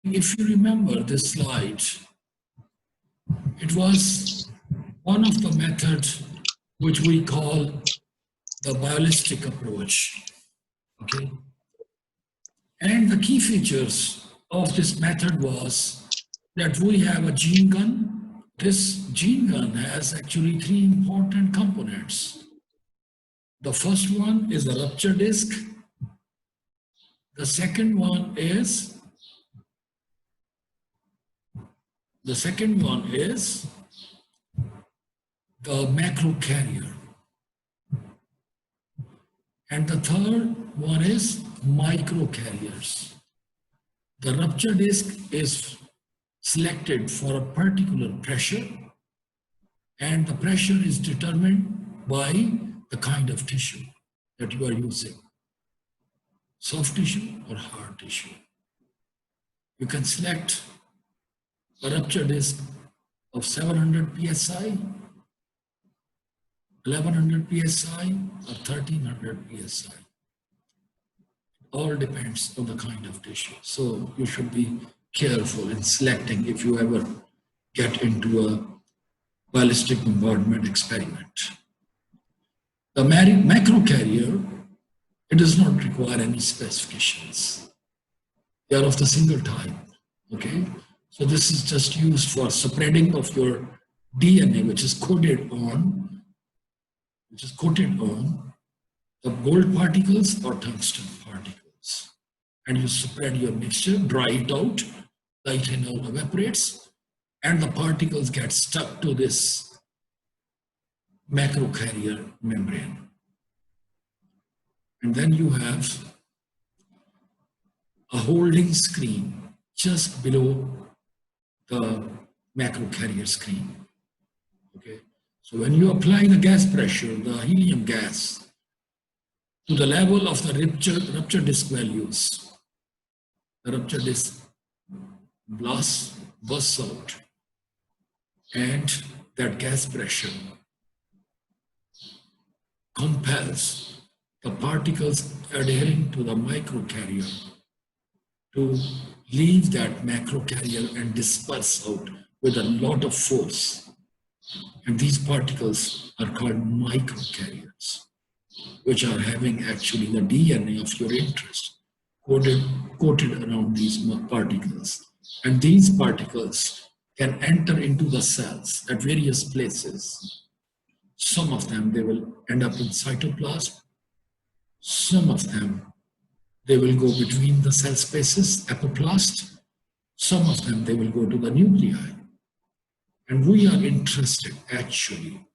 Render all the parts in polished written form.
If you remember this slide, it was one of the methods which we call the ballistic approach. Okay. And the key features of this method was that we have a gene gun. This gene gun has actually three important components. The first one is a rupture disc. The second one is the macro carrier. And the third one is micro carriers. The rupture disc is selected for a particular pressure, and the pressure is determined by the kind of tissue that you are using, soft tissue or hard tissue. You can select a rupture disc of 700 psi, 1100 psi, or 1300 psi. All depends on the kind of tissue. So you should be careful in selecting if you ever get into a ballistic bombardment experiment. The macro carrier, it does not require any specifications. They are of the single type, okay? So this is just used for spreading of your DNA, which is coated on the gold particles or tungsten particles. And you spread your mixture, dry it out, the ethanol evaporates, and the particles get stuck to this macrocarrier membrane. And then you have a holding screen just below the macrocarrier screen. Okay. So when you apply the gas pressure, the helium gas, to the level of the rupture disc values, the rupture disc bursts out, and that gas pressure compels the particles adhering to the microcarrier to leave that macrocarrier and disperse out with a lot of force. And these particles are called microcarriers, which are having actually the DNA of your interest coated around these particles. And these particles can enter into the cells at various places. Some of them, they will end up in cytoplasm. Some of them, they will go between the cell spaces, apoplast. Some of them, they will go to the nuclei. And we are interested, actually,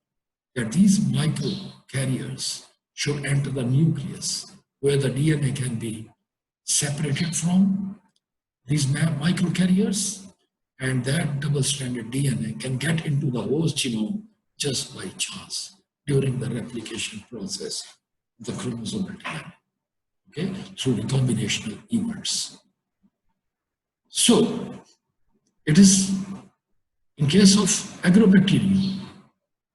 that these microcarriers should enter the nucleus, where the DNA can be separated from these microcarriers, and that double-stranded DNA can get into the host genome just by chance during the replication process of the chromosomal DNA, okay, through the combinational events. So, it is, in case of agrobacterium,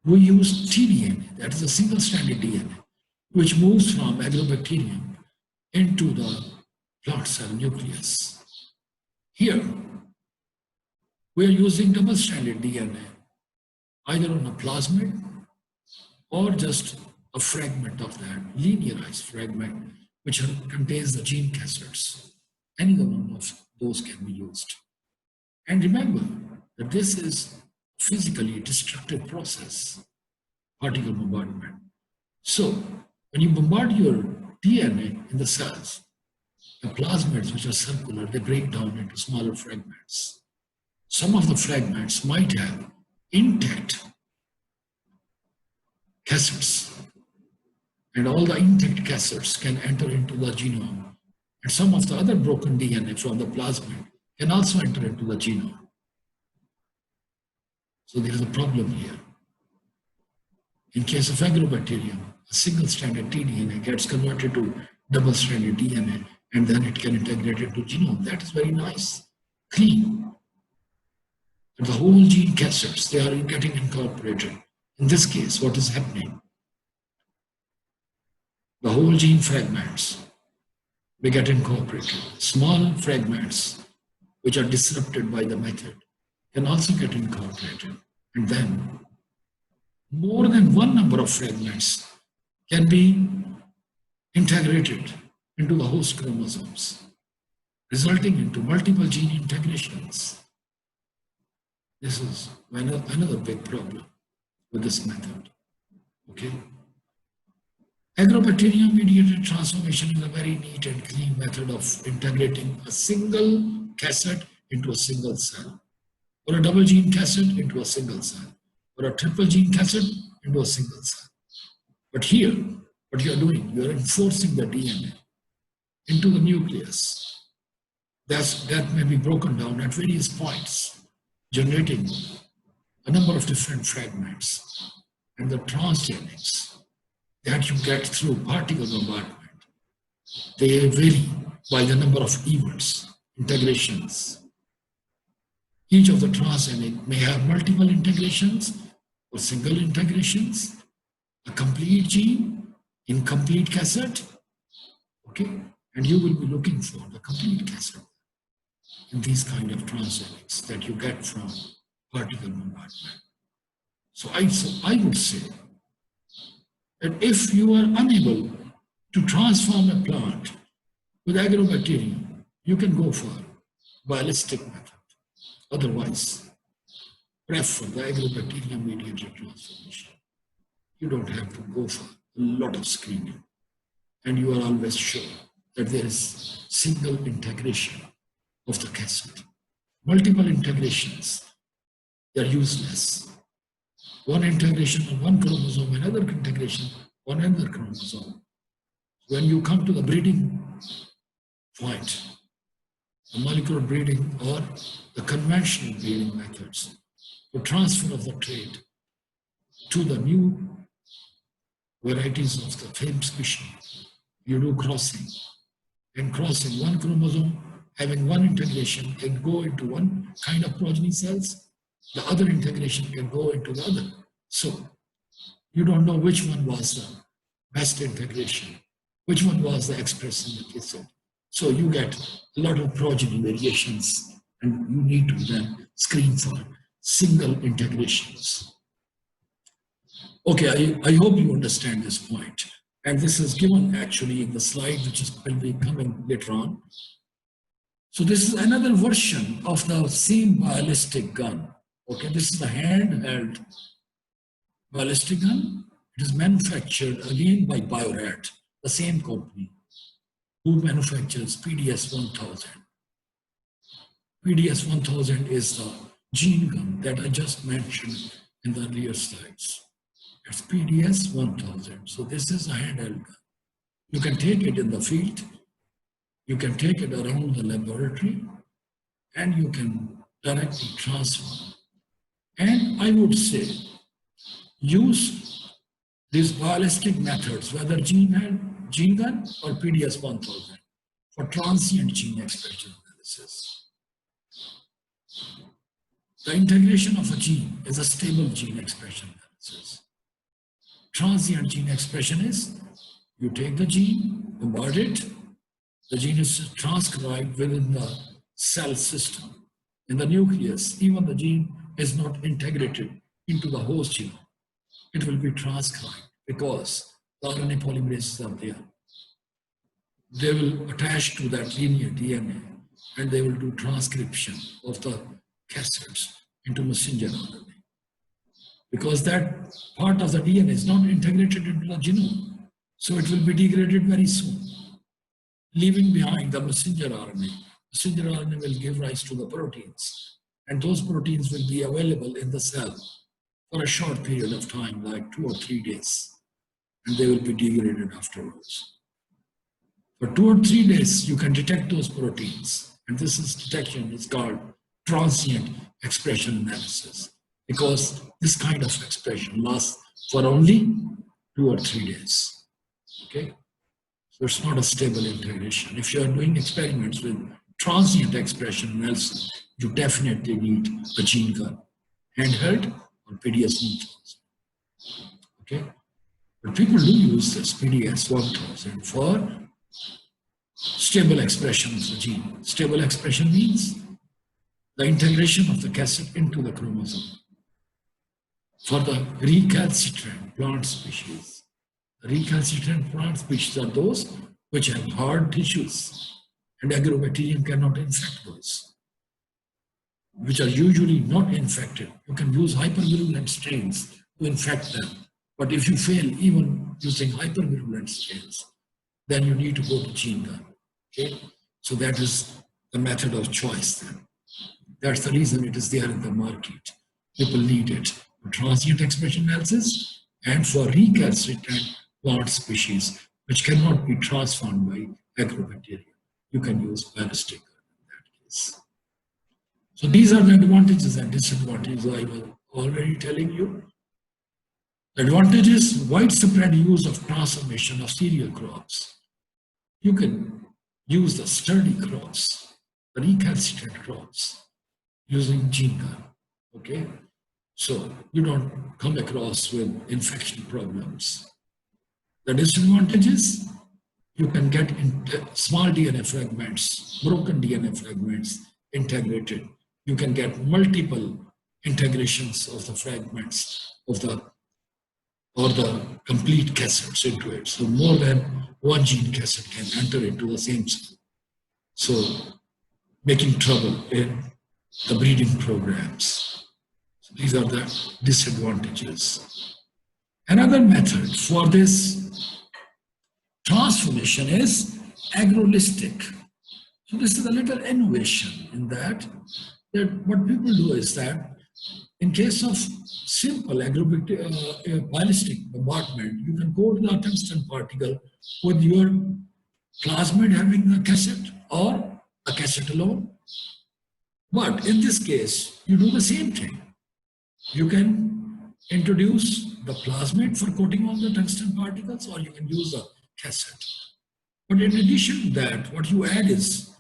we use tDNA, that is a single-stranded DNA, which moves from agrobacterium into the plant cell nucleus. Here, we are using double-stranded DNA, either on a plasmid or just a fragment of that, linearized fragment, which contains the gene cassettes. Any one of those can be used. And remember that this is physically destructive process, particle bombardment. So, when you bombard your DNA in the cells, the plasmids, which are circular, they break down into smaller fragments. Some of the fragments might have intact cassettes, and all the intact cassettes can enter into the genome. And some of the other broken DNA from the plasmid can also enter into the genome. So there is a problem here. In case of agrobacterium, a single-stranded tDNA gets converted to double-stranded DNA, and then it can integrate into genome. That is very nice, clean. And the whole gene cassettes, they are getting incorporated. In this case, what is happening? The whole gene fragments, they get incorporated. Small fragments which are disrupted by the method can also get incorporated. And then more than one number of fragments can be integrated into the host chromosomes, resulting into multiple gene integrations. This is another big problem with this method. Okay. Agrobacterium-mediated transformation is a very neat and clean method of integrating a single cassette into a single cell, or a double gene cassette into a single cell, or a triple gene cassette into a single cell. But here, what you are doing, you are enforcing the DNA into the nucleus. That may be broken down at various points, generating a number of different fragments. And the transgenics that you get through particle bombardment, they vary by the number of events, integrations. Each of the transgenic may have multiple integrations or single integrations, a complete gene, incomplete cassette, okay? And you will be looking for the complete cassette in these kind of transgenics that you get from particle bombardment. So I would say that if you are unable to transform a plant with agrobacterium, you can go for ballistic method. Otherwise, prefer the agrobacterium-mediated transformation. You don't have to go for a lot of screening, and you are always sure that there is single integration of the cassette. Multiple integrations, they are useless. One integration on one chromosome, another integration on another chromosome. When you come to the breeding point, the molecular breeding or the conventional breeding methods, the transfer of the trait to the new varieties of the same species, you do crossing. And crossing one chromosome, having one integration, can go into one kind of progeny cells, the other integration can go into the other. So you don't know which one was the best integration, which one was the expressed in the cassette. So you get a lot of progeny variations, and you need to then screen for single integrations. Okay, I hope you understand this point. And this is given actually in the slide, which will be coming later on. So this is another version of the same ballistic gun. Okay, this is a handheld ballistic gun. It is manufactured again by Biorad, the same company who manufactures PDS-1000. PDS-1000 is the gene gun that I just mentioned in the earlier slides. It's PDS-1000. So this is a handheld gun. You can take it in the field, you can take it around the laboratory, and you can directly transfer. And I would say, use these ballistic methods, whether gene gun or PDS-1000, for transient gene expression analysis. The integration of a gene is a stable gene expression analysis. Transient gene expression is, you take the gene, bombard it, the gene is transcribed within the cell system. In the nucleus, even the gene is not integrated into the host genome. It will be transcribed because the RNA polymerases are there. They will attach to that linear DNA and they will do transcription of the cassettes into messenger RNA. Because that part of the DNA is not integrated into the genome, so it will be degraded very soon, leaving behind the messenger RNA. Messenger RNA will give rise to the proteins, and those proteins will be available in the cell for a short period of time, like 2 or 3 days, and they will be degraded afterwards. For 2 or 3 days, you can detect those proteins, and this detection is called transient expression analysis, because this kind of expression lasts for only 2 or 3 days. Okay, so it's not a stable integration. If you are doing experiments with transient expression analysis, you definitely need a gene gun, handheld or PDS-1000. Okay, but people do use this PDS-1000 for stable expression of the gene. Stable expression means the integration of the cassette into the chromosome. For the recalcitrant plant species, recalcitrant plant species are those which have hard tissues, and agrobacterium cannot infect those, which are usually not infected. You can use hypervirulent strains to infect them. But if you fail even using hypervirulent strains, then you need to go to gene gun. Okay? So that is the method of choice then. That's the reason it is there in the market. People need it for transient expression analysis and for recalcitrant plant species, which cannot be transformed by agrobacteria. You can use pyrostic in that case. So these are the advantages and disadvantages I was already telling you. Advantages: widespread use of transformation of cereal crops. You can use the sturdy crops, the recalcitrant crops, using gene gun. Okay, so you don't come across with infection problems. The disadvantages: you can get small DNA fragments, broken DNA fragments integrated. You can get multiple integrations of the fragments of the or the complete cassettes into it. So more than one gene cassette can enter into the same cell. So making trouble in the breeding programs. So these are the disadvantages. Another method for this transformation is agrolistic. So this is a little innovation in that what people do is that in case of simple ballistic bombardment, you can coat the tungsten particle with your plasmid having a cassette or a cassette alone. But in this case, you do the same thing. You can introduce the plasmid for coating on the tungsten particles, or you can use a cassette. But in addition to that, what you add is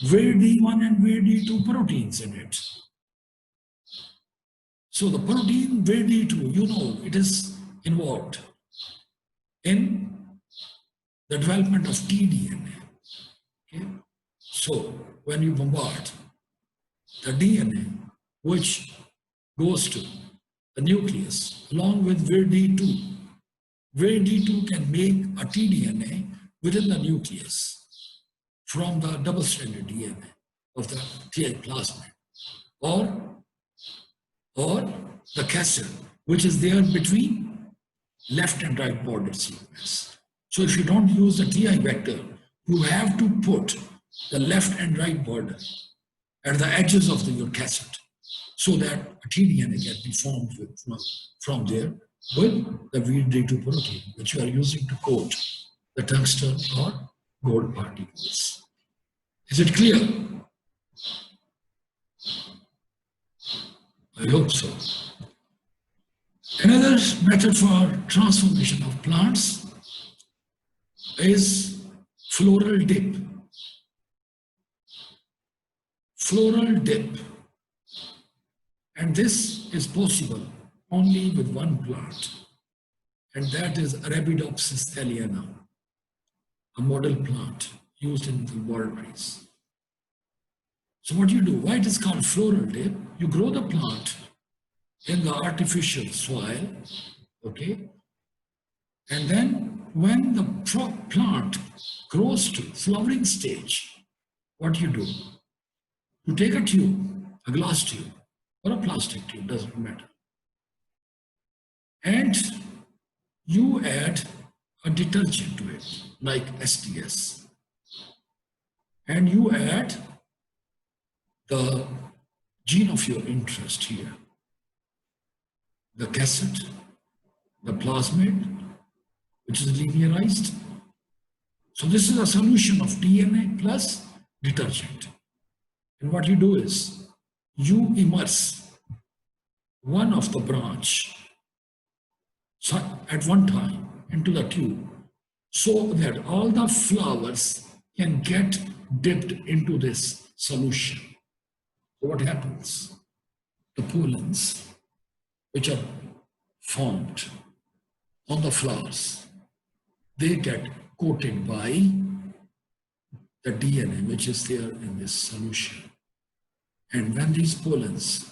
VD1 and VD2 proteins in it. So the protein VD2, you know, it is involved in the development of tDNA. Okay? So when you bombard the DNA, which goes to the nucleus along with VD2, VD2 can make a tDNA within the nucleus from the double-stranded DNA of the Ti plasmid, or the cassette, which is there between left and right border sequence. So if you don't use the Ti vector, you have to put the left and right border at the edges of your cassette so that a tDNA can be formed from there with the VD2 protein, which you are using to coat the tungsten or gold particles. Is it clear? I hope so. Another method for transformation of plants is floral dip. Floral dip. And this is possible only with one plant, and that is Arabidopsis thaliana, a model plant used in the laboratories. So what you do, why it is called floral dip? You grow the plant in the artificial soil, okay? And then when the plant grows to flowering stage, what you do? You take a tube, a glass tube, or a plastic tube, doesn't matter. And you add a detergent to it, like SDS. And you add the gene of your interest here, the cassette, the plasmid, which is linearized. So this is a solution of DNA plus detergent. And what you do is you immerse one of the branch at one time into the tube so that all the flowers can get dipped into this solution. So what happens? The pollens, which are formed on the flowers, they get coated by the DNA which is there in this solution. And when these pollens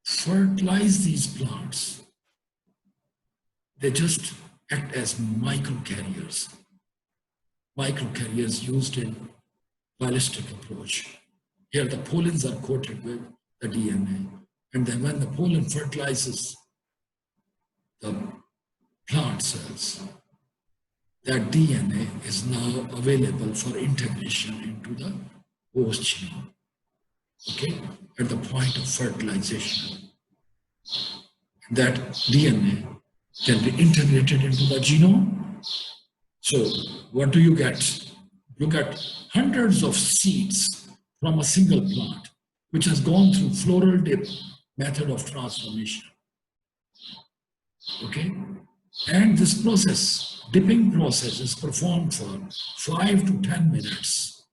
fertilize these plants, they just act as microcarriers. Microcarriers used in ballistic approach. Here the pollens are coated with the DNA. And then when the pollen fertilizes the plant cells, that DNA is now available for integration into the host genome, okay, at the point of fertilization. That DNA can be integrated into the genome. So what do you get? You get hundreds of seeds from a single plant, which has gone through floral dip method of transformation, okay? And this process, dipping process, is performed for 5 to 10 minutes.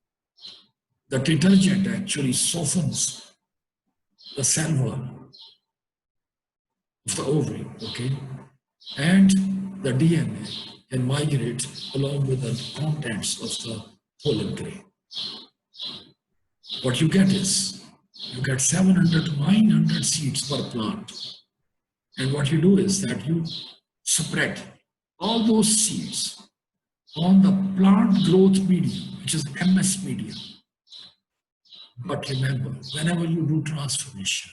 The detergent actually softens the cell wall of the ovary, okay? And the DNA can migrate along with the contents of the pollen grain. What you get is, you get 700 to 900 seeds per plant. And what you do is that you spread all those seeds on the plant growth medium, which is MS medium. But remember, whenever you do transformation,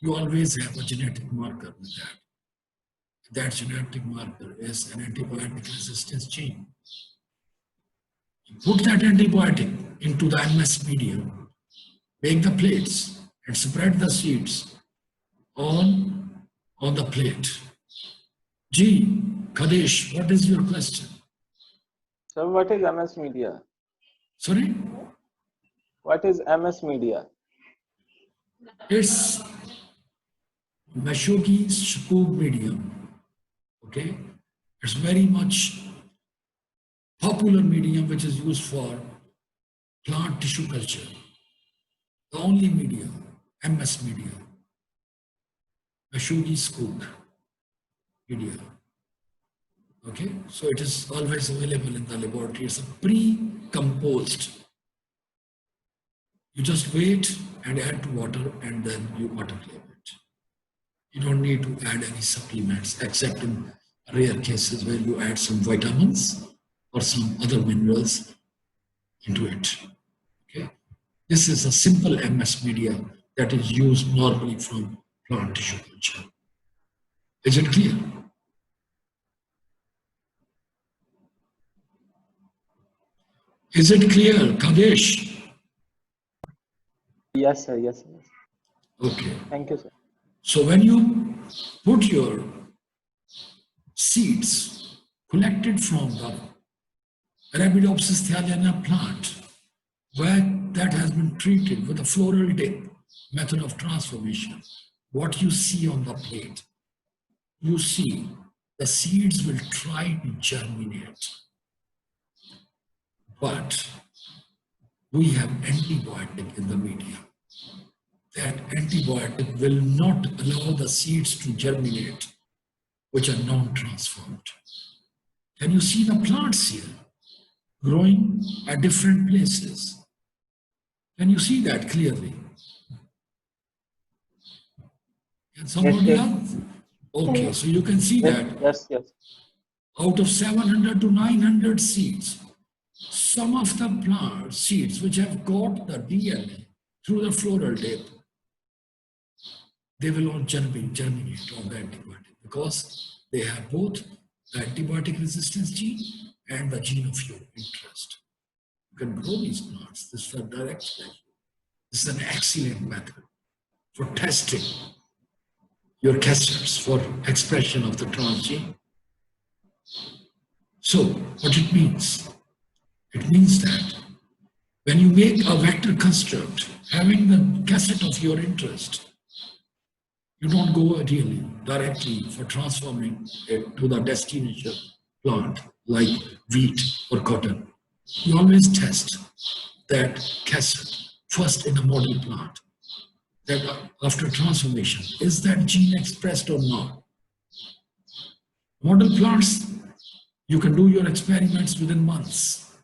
you always have a genetic marker with that. That genetic marker is an antibiotic resistance gene. You put that antibiotic into the MS medium, make the plates, and spread the seeds on the plate. G. Kadesh, what is your question? So what is MS media? Sorry? What is MS media? It's Meshuggah Shukub medium. Okay? It's very much popular medium which is used for plant tissue culture. The only medium, MS media. Meshuggah Shukub media. Okay? So it is always available in the laboratory. It's a pre-composed. You just wait and add to water and then you autoclave it. You don't need to add any supplements except in rare cases where you add some vitamins or some other minerals into it. Okay? This is a simple MS media that is used normally from plant tissue culture. Is it clear? Is it clear, Kadesh? Yes, sir. Yes, sir. Okay. Thank you, sir. So when you put your seeds collected from the Arabidopsis thaliana plant, where that has been treated with a floral dip method of transformation, what you see on the plate, you see the seeds will try to germinate. But we have antibiotic in the medium. That antibiotic will not allow the seeds to germinate, which are non-transformed. Can you see the plants here growing at different places? Can you see that clearly? Can somebody Yes, else? Okay, so you can see that Yes, yes. out of 700 to 900 seeds, some of the plant seeds which have got the DNA through the floral dip, they will not germinate on the antibiotic because they have both the antibiotic resistance gene and the gene of your interest. You can grow these plants. This is a direct study. This is an excellent method for testing your castors for expression of the transgene. So what it means that when you make a vector construct having the cassette of your interest, you don't go really directly for transforming it to the destination plant like wheat or cotton. You always test that cassette first in a model plant, that after transformation, is that gene expressed or not? Model plants, you can do your experiments within months.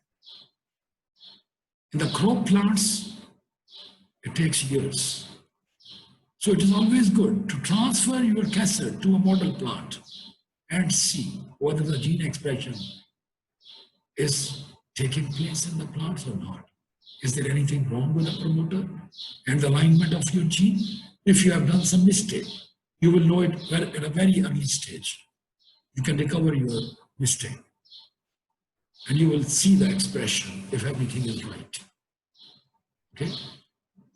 In the crop plants, it takes years. So it is always good to transfer your cassette to a model plant and see whether the gene expression is taking place in the plants or not. Is there anything wrong with the promoter and the alignment of your gene? If you have done some mistake, you will know it at a very early stage. You can recover your mistake and you will see the expression if everything is right. Okay?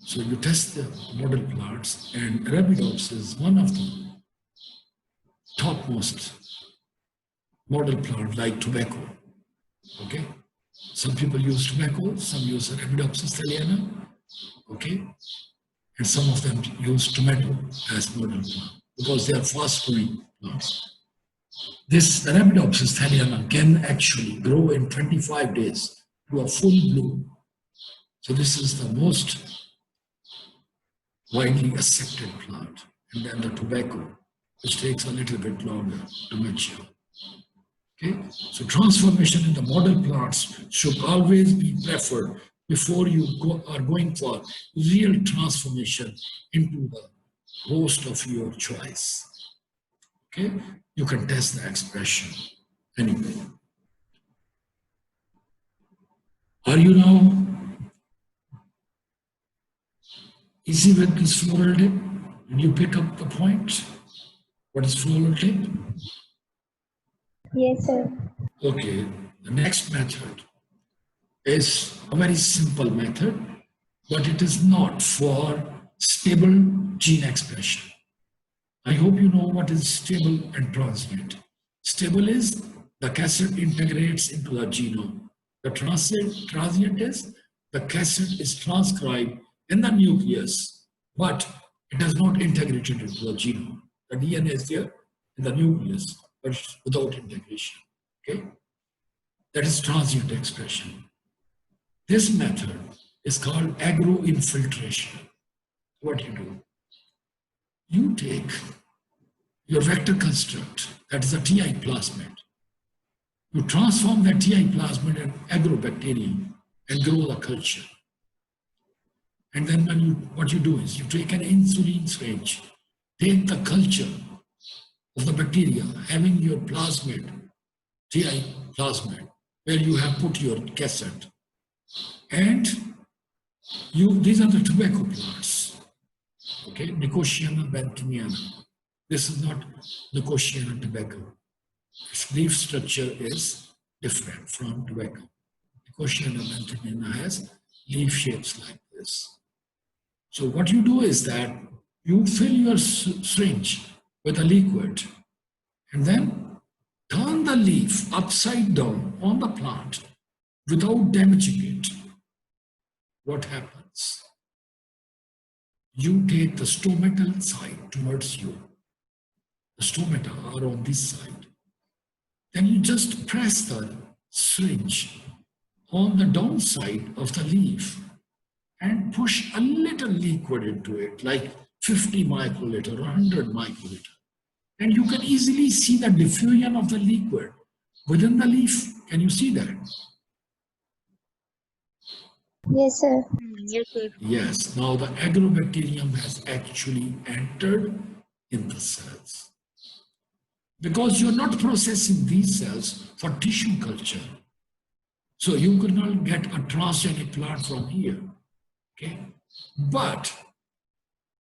So you test the model plants, and Arabidopsis is one of the topmost model plant like tobacco. Okay? Some people use tobacco, some use Arabidopsis thaliana, okay? And some of them use tomato as model plant because they are fast growing plants. This Arabidopsis thaliana can actually grow in 25 days to a full bloom. So this is the most widely accepted plant. And then the tobacco, which takes a little bit longer to mature. Okay, so transformation in the model plants should always be preferred before you are going for real transformation into the host of your choice. Okay, you can test the expression anyway. Are you now easy with this floral dip? Did you pick up the point? What is floral dip? Yes, sir. Okay, the next method is a very simple method, but it is not for stable gene expression. I hope you know what is stable and transient. Stable is the cassette integrates into the genome. The transient is the cassette is transcribed in the nucleus, but it has not integrated into the genome. The DNA is there in the nucleus, but without integration. Okay? That is transient expression. This method is called Aggro Infiltration. What you do? You take your vector construct, that is a TI plasmid. You transform that TI plasmid in agrobacterium and grow the culture. And then what you do is you take an insulin syringe, take the culture of the bacteria having your plasmid, TI plasmid, where you have put your cassette. And these are the tobacco plants, okay, Nicotiana benthamiana. This is not Nicotiana tobacco. Its leaf structure is different from tobacco. Nicotiana benthamiana has leaf shapes like this. So what you do is that you fill your syringe with a liquid and then turn the leaf upside down on the plant without damaging it. What happens? You take the stomatal side towards you. The stomata are on this side. Then you just press the syringe on the downside of the leaf and push a little liquid into it, like 50 microliter or 100 microliter. And you can easily see the diffusion of the liquid within the leaf. Can you see that? Yes, sir. Yes, sir. Yes. Now the agrobacterium has actually entered in the cells. Because you're not processing these cells for tissue culture. So you could not get a transgenic plant from here. Okay? But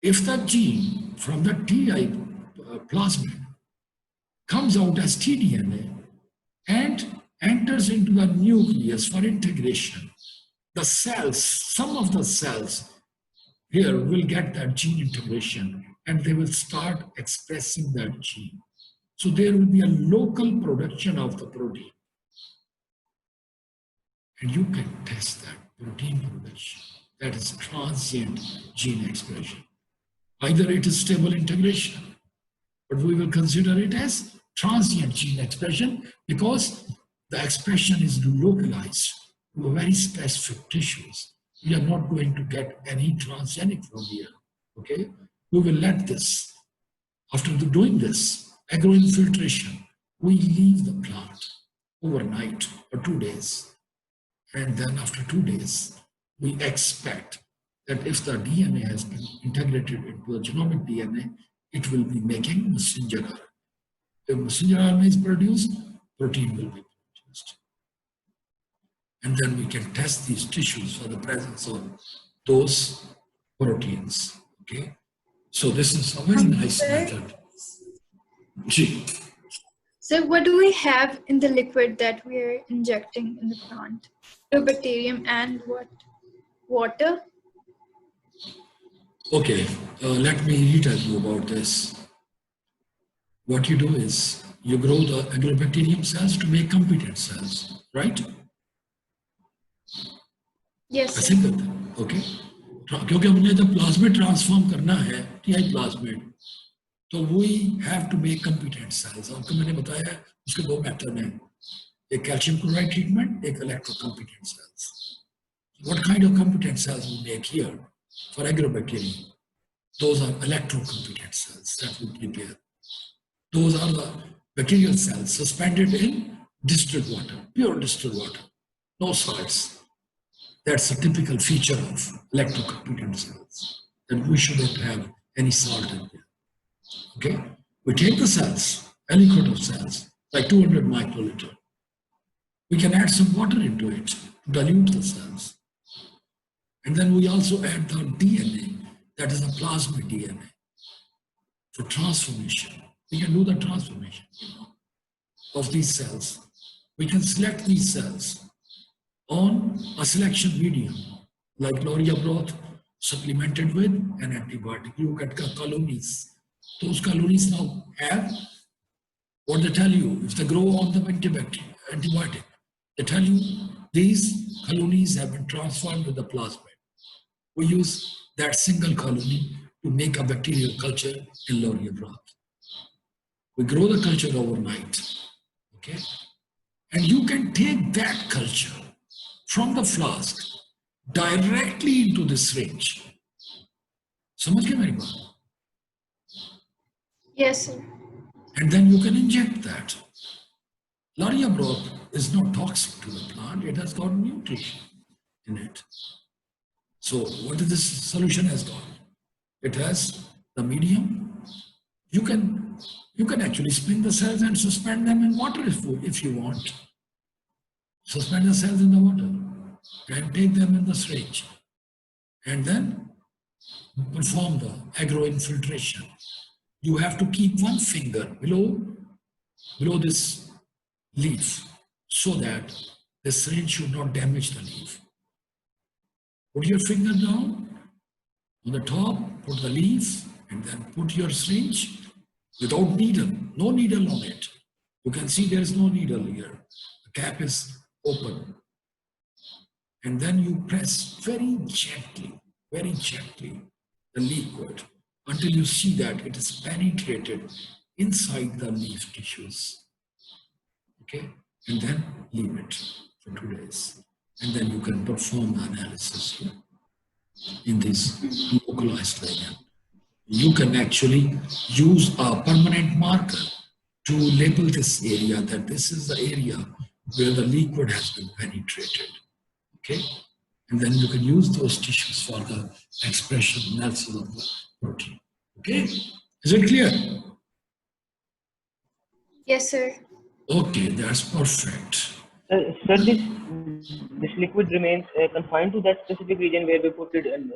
if the gene from the TI plasmid comes out as tDNA and enters into the nucleus for integration, the cells, some of the cells here will get that gene integration and they will start expressing that gene. So there will be a local production of the protein. And you can test that protein production. That is transient gene expression. Either it is stable integration, but we will consider it as transient gene expression because the expression is localized to very specific tissues. We are not going to get any transgenic from here, okay? We will let this, after doing this, Aggro Infiltration, we leave the plant overnight or 2 days. And then after 2 days, we expect that if the DNA has been integrated into the genomic DNA, it will be making messenger RNA. If messenger RNA is produced, protein will be produced. And then we can test these tissues for the presence of those proteins. Okay. So this is a very nice Sir? method. Gee. So what do we have in the liquid that we are injecting in the plant? The bacterium and what? Water? Okay, let me retell you about this. What you do is you grow the agrobacterium cells to make competent cells, right? Yes, ऐसे sir. करते हैं, okay? क्योंकि हमने जब plasmid transform करना है TI plasmid, तो we have to make competent cells. आपको मैंने बताया उसके दो मेथड हैं, एक कैल्शियम क्लोराइड ट्रीटमेंट, एक इलेक्ट्रोकम्पिटेंट cells. What kind of competent cells we make here for agrobacterium? Those are electrocompetent cells that we prepare. Those are the bacterial cells suspended in distilled water, pure distilled water, no salts. That's a typical feature of electrocompetent cells, that we shouldn't have any salt in there. Okay? We take the cells, a liquid of cells, like 200 microliter. We can add some water into it to dilute the cells. And then we also add the DNA, that is a plasmid DNA, for transformation. We can do the transformation of these cells. We can select these cells on a selection medium, like Loria broth, supplemented with an antibiotic. You get colonies. Those colonies now have what they tell you. If they grow on the antibiotic, they tell you these colonies have been transformed with the plasmid. We use that single colony to make a bacterial culture in Loria broth. We grow the culture overnight, okay? And you can take that culture from the flask directly into the syringe. समझ गए मेरी बात? Yes, sir. And then you can inject that. Loria broth is not toxic to the plant. It has got nutrition in it. So what is this solution has got? It has the medium. You can actually spin the cells and suspend them in water if you want. Suspend the cells in the water and take them in the syringe. And then perform the Aggro Infiltration. You have to keep one finger below this leaf so that the syringe should not damage the leaf. Put your finger down on the top, put the leaf, and then put your syringe without needle, no needle on it. You can see there is no needle here. The cap is open. And then you press very gently, the liquid until you see that it is penetrated inside the leaf tissues. Okay? And then leave it for 2 days. And then you can perform the analysis here in this localized variant. You can actually use a permanent marker to label this area, that this is the area where the liquid has been penetrated. Okay? And then you can use those tissues for the expression analysis of the protein. Okay? Is it clear? Yes, sir. Okay, that's perfect. Sir, this liquid remains confined to that specific region where we put it in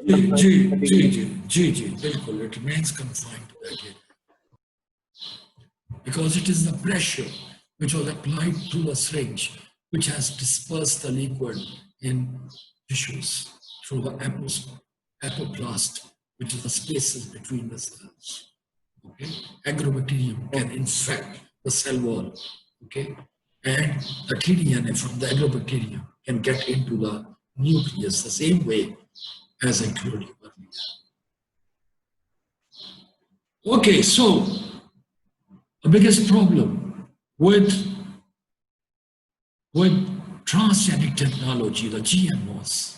जी, बिल्कुल, it remains confined to that area. Because it is the pressure which was applied through the syringe which has dispersed the liquid in tissues through the hyperblast, which is the spaces between the cells. Okay, agrobacterium can infect the cell wall. Okay, and the tDNA from the agrobacterium can get into the nucleus the same way as I told you earlier. Okay, so the biggest problem with transgenic technology, the GMOs.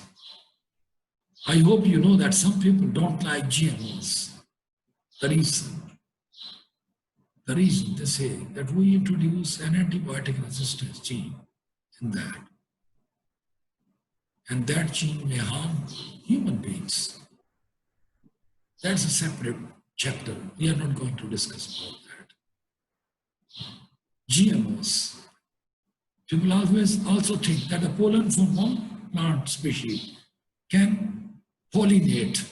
I hope you know that some people don't like GMOs. The reason they say that we introduce an antibiotic resistance gene in that. And that gene may harm human beings. That's a separate chapter. We are not going to discuss about that. GMOs. People always also think that the pollen from one plant species can pollinate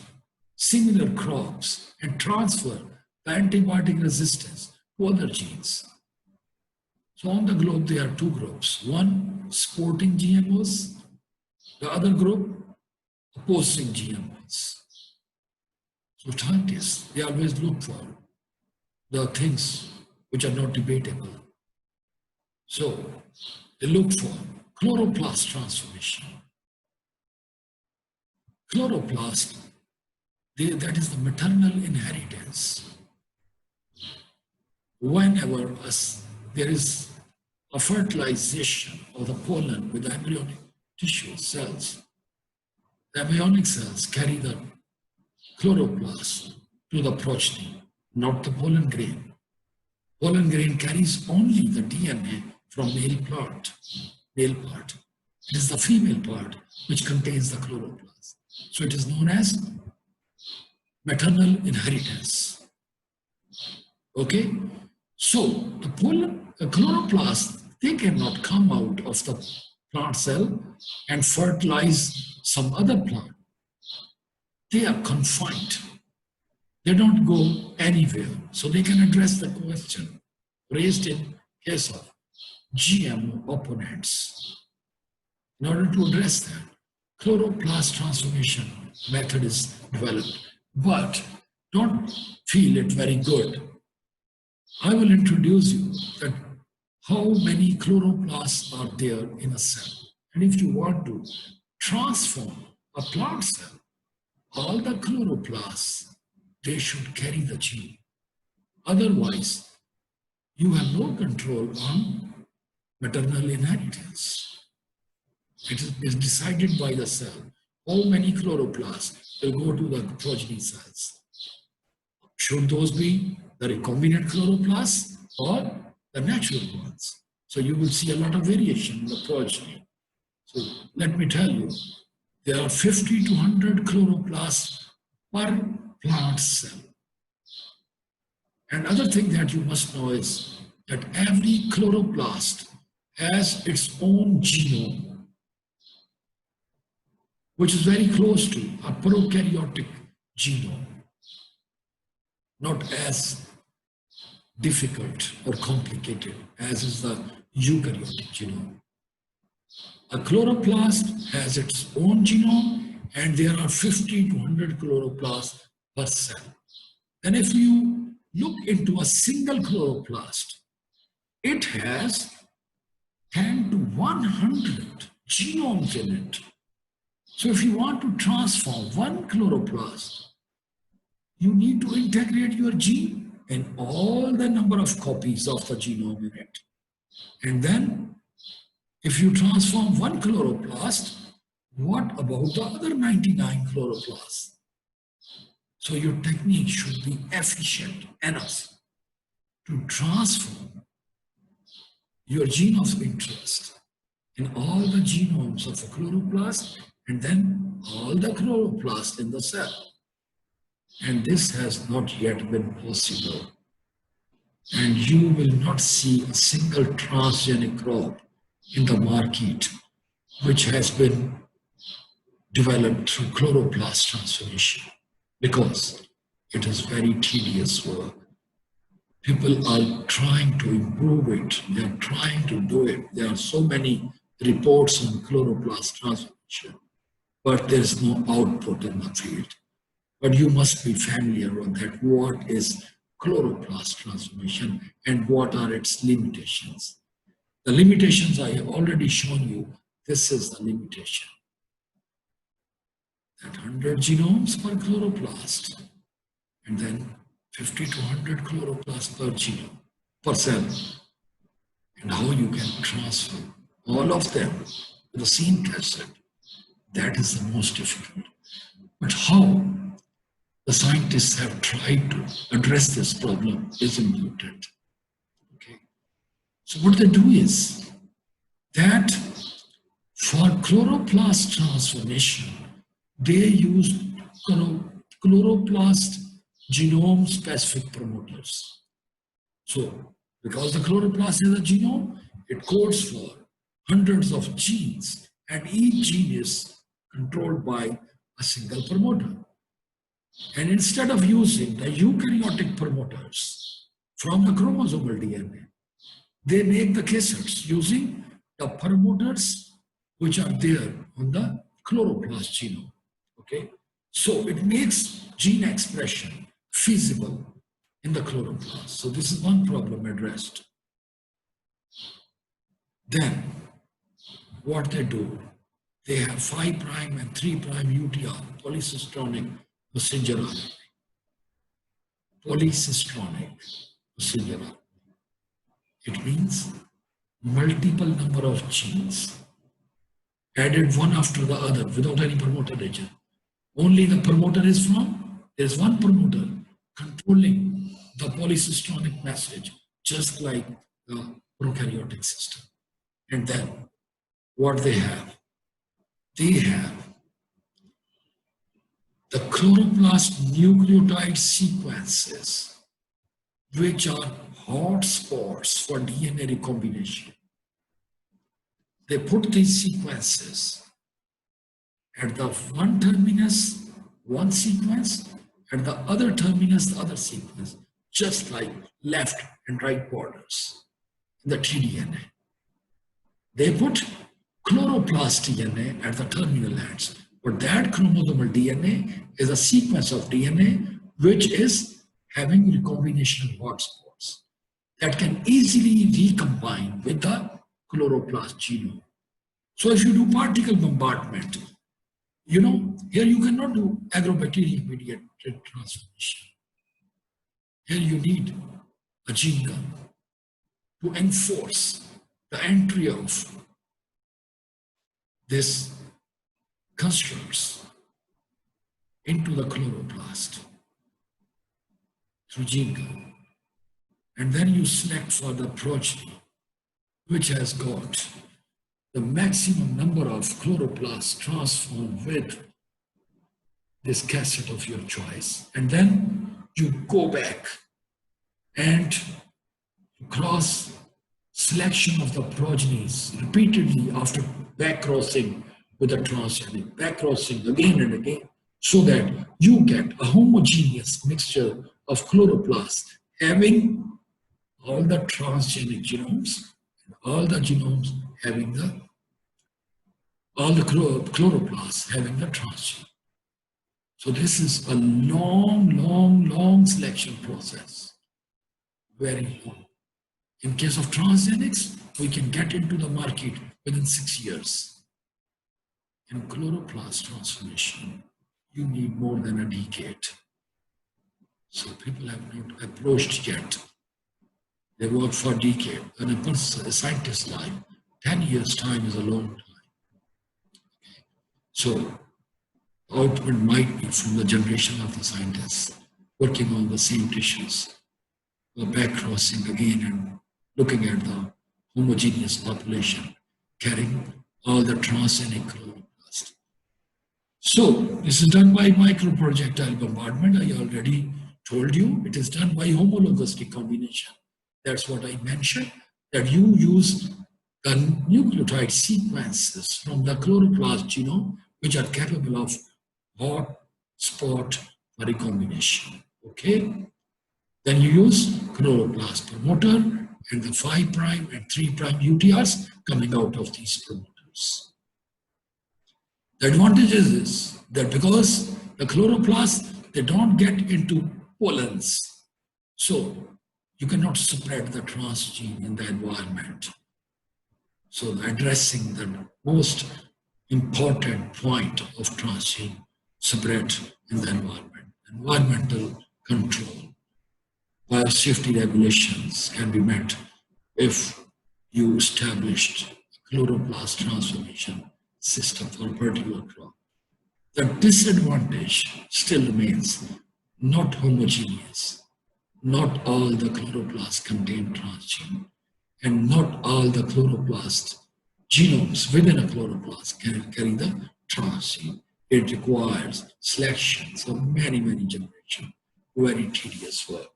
similar crops and transfer the antibiotic resistance to other genes. So on the globe, there are two groups. One, supporting GMOs. The other group, opposing GMOs. So scientists, they always look for the things which are not debatable. So they look for chloroplast transformation. Chloroplast, that is the maternal inheritance. Whenever there is a fertilization of the pollen with the embryonic tissue cells, the embryonic cells carry the chloroplast to the progeny, not the pollen grain. Pollen grain carries only the DNA from male part. It is the female part which contains the chloroplast. So it is known as maternal inheritance. Okay? So the chloroplast, they cannot come out of the plant cell and fertilize some other plant. They are confined. They don't go anywhere. So they can address the question raised in case of GMO opponents. In order to address that, chloroplast transformation method is developed. But don't feel it very good. I will introduce you that how many chloroplasts are there in a cell. And if you want to transform a plant cell, all the chloroplasts, they should carry the gene. Otherwise, you have no control on maternal inheritance. It is decided by the cell. How many chloroplasts will go to the progeny cells? Should those be the recombinant chloroplasts or the natural ones? So you will see a lot of variation in the progeny. So let me tell you, there are 50 to 100 chloroplasts per plant cell. And other thing that you must know is that every chloroplast has its own genome, which is very close to a prokaryotic genome, not as difficult or complicated as is the eukaryotic genome. A chloroplast has its own genome, and there are 50 to 100 chloroplasts per cell. And if you look into a single chloroplast, it has 10 to 100 genomes in it. So if you want to transform one chloroplast, you need to integrate your gene and all the number of copies of the genome in it. And then if you transform one chloroplast, what about the other 99 chloroplasts? So your technique should be efficient enough to transform your gene of interest in all the genomes of a chloroplast and then all the chloroplasts in the cell. And this has not yet been possible. And you will not see a single transgenic crop in the market which has been developed through chloroplast transformation, because it is very tedious work. People are trying to improve it. They are trying to do it. There are so many reports on chloroplast transformation, but there is no output in the field. But you must be familiar with that. What is chloroplast transformation and what are its limitations? The limitations I have already shown you. This is the limitation. That 100 genomes per chloroplast, and then 50 to 100 chloroplasts per genome, per cell. And how you can transfer all of them to the same test set, that is the most difficult. But how the scientists have tried to address this problem is important. Okay. So what they do is that for chloroplast transformation, they use chloroplast genome-specific promoters. So, because the chloroplast is a genome, it codes for hundreds of genes, and each gene is controlled by a single promoter. And instead of using the eukaryotic promoters from the chromosomal DNA, they make the cassettes using the promoters which are there on the chloroplast genome. Okay, so it makes gene expression feasible in the chloroplast. So this is one problem addressed. Then what they do, they have 5' and 3' UTR, polycistronic messenger RNA. Polycistronic messenger RNA. It means multiple number of genes added one after the other without any promoter agent. Only the promoter is from, there's one promoter controlling the polycistronic message, just like the prokaryotic system. And then what they have the chloroplast nucleotide sequences, which are hotspots for DNA recombination. They put these sequences at the one terminus, one sequence, and the other terminus, the other sequence, just like left and right borders in the tDNA. They put chloroplast DNA at the terminal ends, but that chromosomal DNA is a sequence of DNA which is having recombinational hotspots that can easily recombine with the chloroplast genome. So if you do particle bombardment, you know, here you cannot do agrobacterium mediated transformation. Here you need a gene gun to enforce the entry of this constructs into the chloroplast through gene gun. And then you select for the progeny, which has got the maximum number of chloroplasts transformed with this cassette of your choice. And then you go back and cross selection of the progenies repeatedly after back crossing with a transgenic, back crossing again and again, so that you get a homogeneous mixture of chloroplasts having all the transgenic genomes and all the genomes having the all the chloroplasts having the transgene. So this is a long selection process, very long. In case of transgenics, we can get into the market within 6 years. In chloroplast transformation, you need more than a decade. So people have not approached yet. They work for a decade. And a scientist's life, 10 years time is a long time. So output might be from the generation of the scientists working on the same tissues, or back crossing again and looking at the homogeneous population, carrying all the transgenic chloroplast. So this is done by microprojectile bombardment. I already told you it is done by homologous recombination. That's what I mentioned, that you use the nucleotide sequences from the chloroplast genome, which are capable of hot spot for recombination. Okay? Then you use chloroplast promoter and the 5' and 3' UTRs coming out of these promoters. The advantage is that because the chloroplasts, they don't get into pollens, so you cannot spread the transgene in the environment. So addressing the most important point of transgene spread in the environment. Environmental control, biosafety regulations can be met if you established a chloroplast transformation system for a particular crop. The disadvantage still remains not homogeneous. Not all the chloroplasts contain transgene, and not all the chloroplast genomes within a chloroplast can carry the transgene. It requires selections of many generations very tedious work.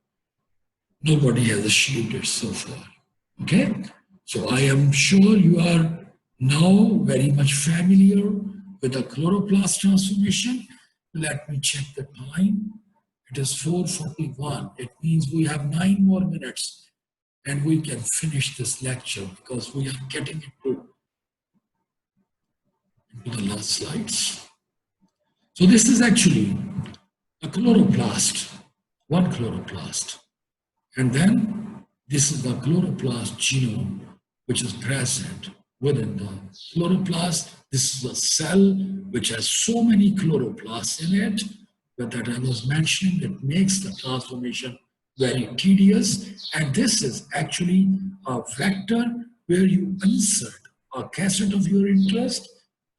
Nobody has achieved it so far. Okay? So I am sure you are now very much familiar with the chloroplast transformation. Let me check the time. It is 4:41. It means we have 9 more minutes and we can finish this lecture because we are getting into the last slides. So this is actually a chloroplast, one chloroplast. And then this is the chloroplast genome, which is present within the chloroplast. This is a cell which has so many chloroplasts in it, but that I was mentioning, that makes the transformation very tedious. And this is actually a vector where you insert a cassette of your interest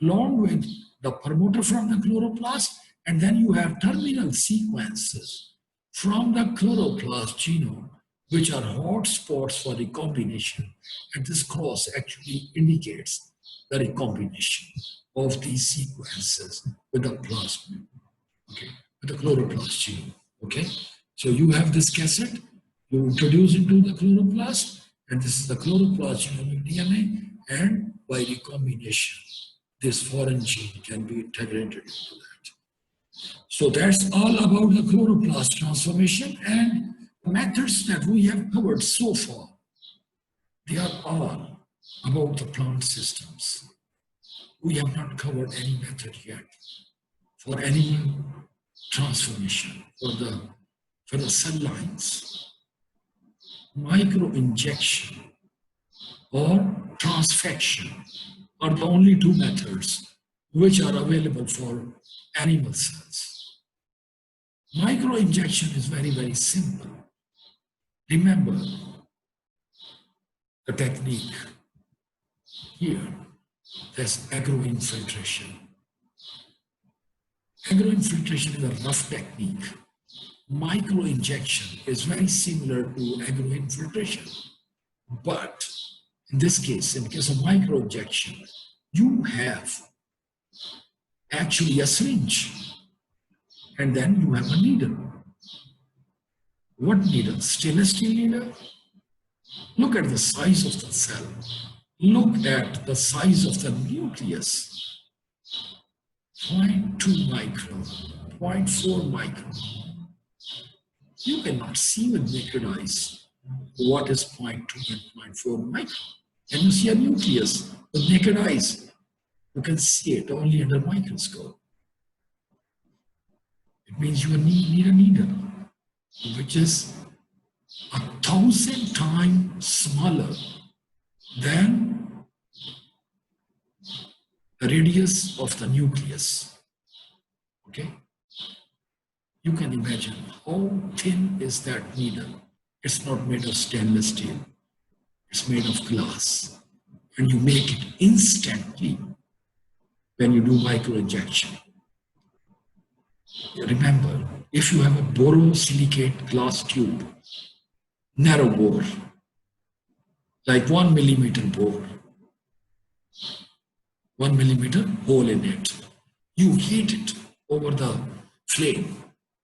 along with the promoter from the chloroplast, and then you have terminal sequences from the chloroplast genome, which are hot spots for recombination. And this cross actually indicates the recombination of these sequences with the plasmid, okay, with the chloroplast gene, okay? So you have this cassette, you introduce into the chloroplast, and this is the chloroplast genomic DNA, and by recombination, this foreign gene can be integrated into that. So that's all about the chloroplast transformation, and methods that we have covered so far. They are all about the plant systems. We have not covered any method yet for animal transformation, for the cell lines. Microinjection or transfection are the only 2 methods which are available for animal cells. Microinjection is very, very simple. Remember the technique here. There's Aggro Infiltration. Aggro Infiltration is a rough technique. Microinjection is very similar to Aggro Infiltration, but in this case, in case of microinjection, you have actually a syringe, and then you have a needle. What needle? Stainless steel needle? Look at the size of the cell. Look at the size of the nucleus. 0.2 micron, 0.4 micron. You cannot see with naked eyes what is 0.2 and 0.4 micron. Can you see a nucleus with naked eyes? You can see it only under microscope. It means you need a needle, which is 1,000 times smaller than the radius of the nucleus. Okay? You can imagine how thin is that needle. It's not made of stainless steel. It's made of glass. And you make it instantly when you do microinjection. Remember, if you have a borosilicate glass tube, narrow bore, like 1 millimeter bore, 1 millimeter hole in it, you heat it over the flame,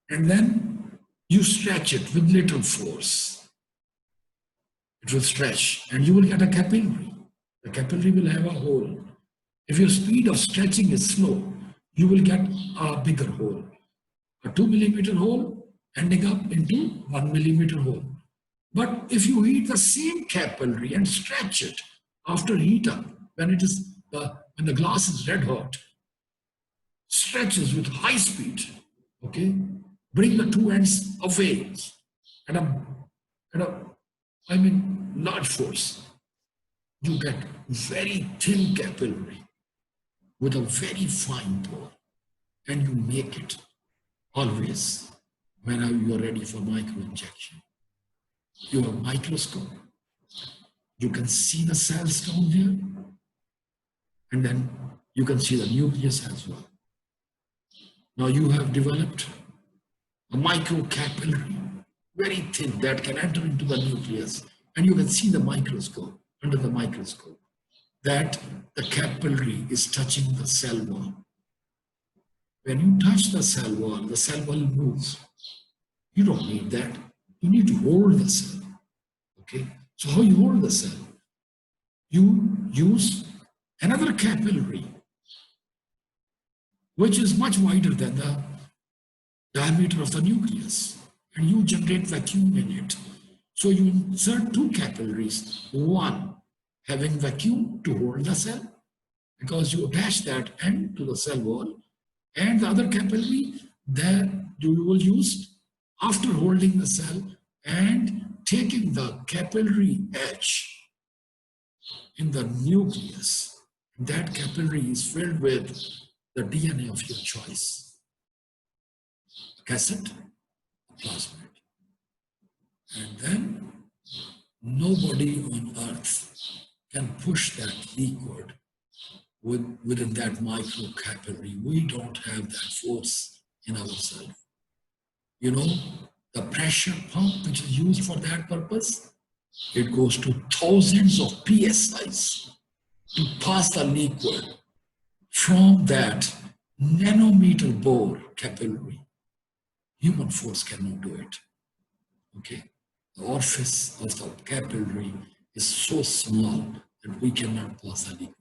and then you stretch it with little force. It will stretch, and you will get a capillary. The capillary will have a hole. If your speed of stretching is slow, you will get a bigger hole. A 2 millimeter hole ending up into 1 millimeter hole. But if you heat the same capillary and stretch it after heat up, when the glass is red hot, stretches with high speed, okay, bring the 2 ends away at a large force, you get very thin capillary with a very fine pore, and you make it always whenever you are ready for microinjection. You have a microscope, you can see the cells down there, and then you can see the nucleus as well. Now you have developed a microcapillary, very thin, that can enter into the nucleus, and you can see the microscope, under the microscope, that the capillary is touching the cell wall. When you touch the cell wall moves. You don't need that. You need to hold the cell. Okay. So how you hold the cell? You use another capillary, which is much wider than the diameter of the nucleus, and you generate vacuum in it. So you insert two capillaries, one having vacuum to hold the cell, because you attach that end to the cell wall, and the other capillary that you will use after holding the cell and taking the capillary edge in the nucleus. That capillary is filled with the DNA of your choice, a cassette, a plasmid. And then nobody on earth can push that liquid within that microcapillary. We don't have that force in ourselves. You know, the pressure pump which is used for that purpose, it goes to thousands of PSIs to pass the liquid from that nanometer bore capillary. Human force cannot do it. Okay, the orifice of the capillary is so small that we cannot pass the liquid.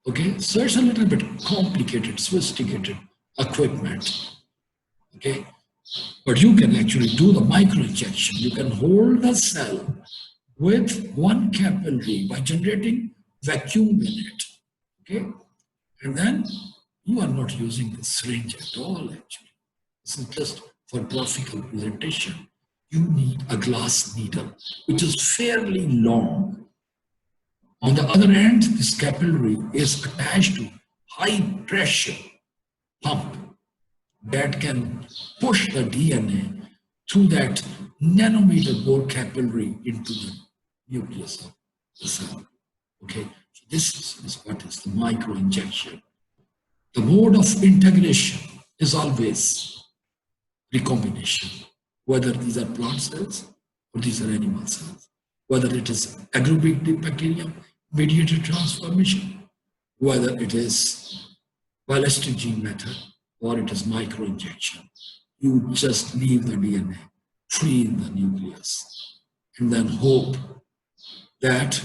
Okay, so it's a little bit complicated, sophisticated equipment. Okay, but you can actually do the microinjection. You can hold the cell with one capillary by generating vacuum in it. Okay, and then you are not using the syringe at all, actually. This is just for graphical presentation. You need a glass needle, which is fairly long. On the other end, this capillary is attached to high pressure pump that can push the DNA through that nanometer bore capillary into the nucleus of the cell. Okay, so this is what is the microinjection. The mode of integration is always recombination, whether these are plant cells or these are animal cells, whether it is aggregate bacterium mediated transformation, whether it is ballistic gene method or it is microinjection. You just leave the DNA free in the nucleus and then hope that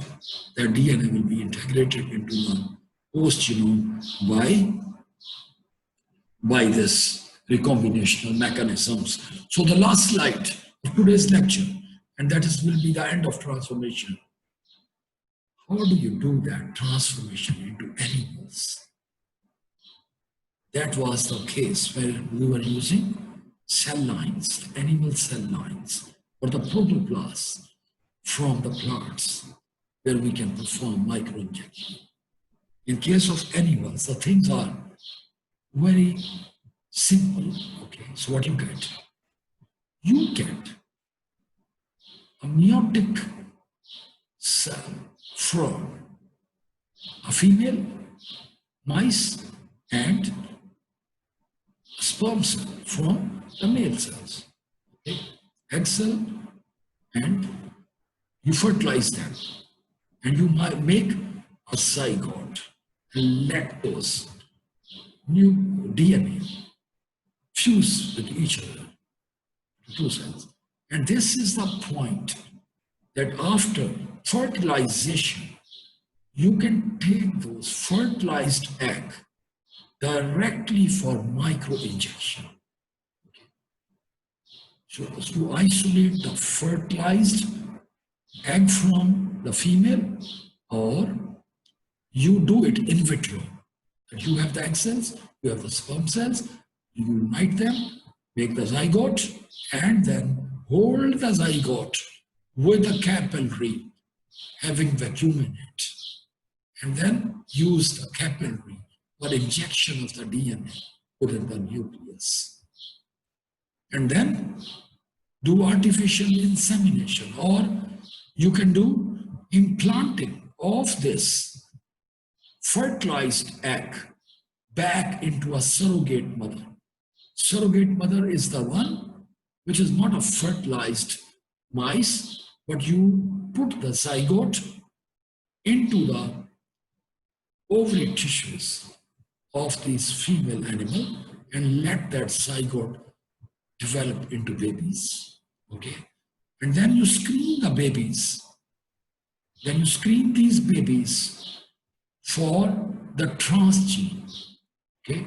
the DNA will be integrated into the host genome by this recombinational mechanisms. So the last slide of today's lecture, and that will be the end of transformation. How do you do that transformation into animals? That was the case where we were using cell lines, animal cell lines, or the protoplasts from the plants, where we can perform microinjection. In case of animals, the things are very simple. Okay, so what you get? You get a meiotic cell from a female mice and a sperm cell from the male cells. Okay, egg cell, and you fertilize them, and you might make a zygote and let those new DNA fuse with each other, two cells. And this is the point that after fertilization, you can take those fertilized egg directly for microinjection. So to isolate the fertilized egg from the female, or you do it in vitro. You have the egg cells, you have the sperm cells, you unite them, make the zygote, and then hold the zygote with a capillary having vacuum in it, and then use the capillary for injection of the DNA within the nucleus. And then do artificial insemination, or you can do implanting of this fertilized egg back into a surrogate mother. Surrogate mother is the one which is not a fertilized mice, but you put the zygote into the ovary tissues of this female animal and let that zygote develop into babies. Okay, and then you screen the babies. Then you screen these babies for the transgene. Okay,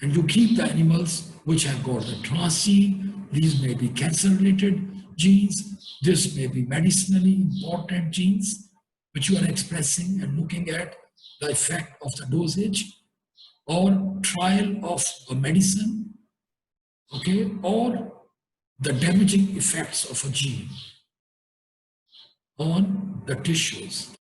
and you keep the animals which have got the transgene. These may be cancer-related genes. This may be medicinally important genes which you are expressing and looking at the effect of the dosage or trial of a medicine, okay, or the damaging effects of a gene on the tissues.